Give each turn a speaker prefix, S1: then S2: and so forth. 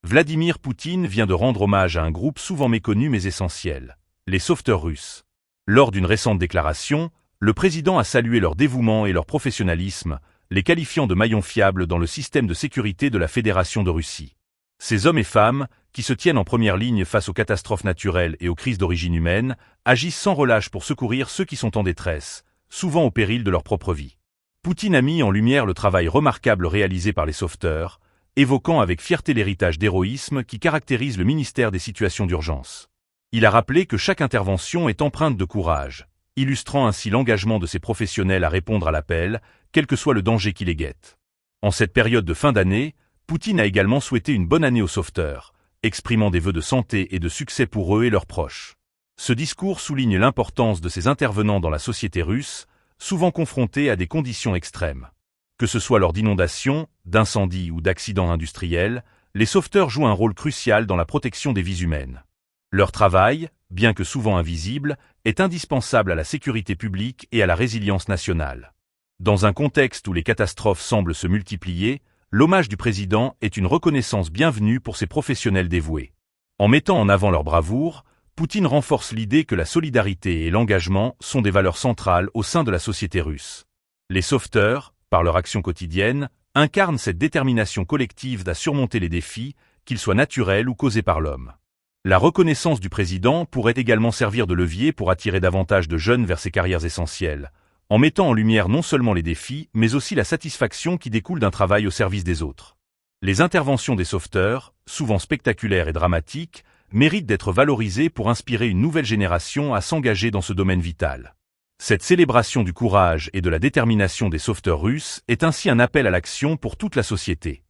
S1: Vladimir Poutine vient de rendre hommage à un groupe souvent méconnu mais essentiel, les sauveteurs russes. Lors d'une récente déclaration, le président a salué leur dévouement et leur professionnalisme, les qualifiant de maillons fiables dans le système de sécurité de la Fédération de Russie. Ces hommes et femmes, qui se tiennent en première ligne face aux catastrophes naturelles et aux crises d'origine humaine, agissent sans relâche pour secourir ceux qui sont en détresse, souvent au péril de leur propre vie. Poutine a mis en lumière le travail remarquable réalisé par les sauveteurs, évoquant avec fierté l'héritage d'héroïsme qui caractérise le ministère des situations d'urgence. Il a rappelé que chaque intervention est empreinte de courage, illustrant ainsi l'engagement de ces professionnels à répondre à l'appel, quel que soit le danger qui les guette. En cette période de fin d'année, Poutine a également souhaité une bonne année aux sauveteurs, exprimant des vœux de santé et de succès pour eux et leurs proches. Ce discours souligne l'importance de ces intervenants dans la société russe, souvent confrontés à des conditions extrêmes. Que ce soit lors d'inondations, d'incendies ou d'accidents industriels, les sauveteurs jouent un rôle crucial dans la protection des vies humaines. Leur travail, bien que souvent invisible, est indispensable à la sécurité publique et à la résilience nationale. Dans un contexte où les catastrophes semblent se multiplier, l'hommage du président est une reconnaissance bienvenue pour ces professionnels dévoués. En mettant en avant leur bravoure, Poutine renforce l'idée que la solidarité et l'engagement sont des valeurs centrales au sein de la société russe. Les sauveteurs, par leur action quotidienne, incarnent cette détermination collective à surmonter les défis, qu'ils soient naturels ou causés par l'homme. La reconnaissance du président pourrait également servir de levier pour attirer davantage de jeunes vers ces carrières essentielles, en mettant en lumière non seulement les défis, mais aussi la satisfaction qui découle d'un travail au service des autres. Les interventions des sauveteurs, souvent spectaculaires et dramatiques, méritent d'être valorisées pour inspirer une nouvelle génération à s'engager dans ce domaine vital. Cette célébration du courage et de la détermination des sauveteurs russes est ainsi un appel à l'action pour toute la société.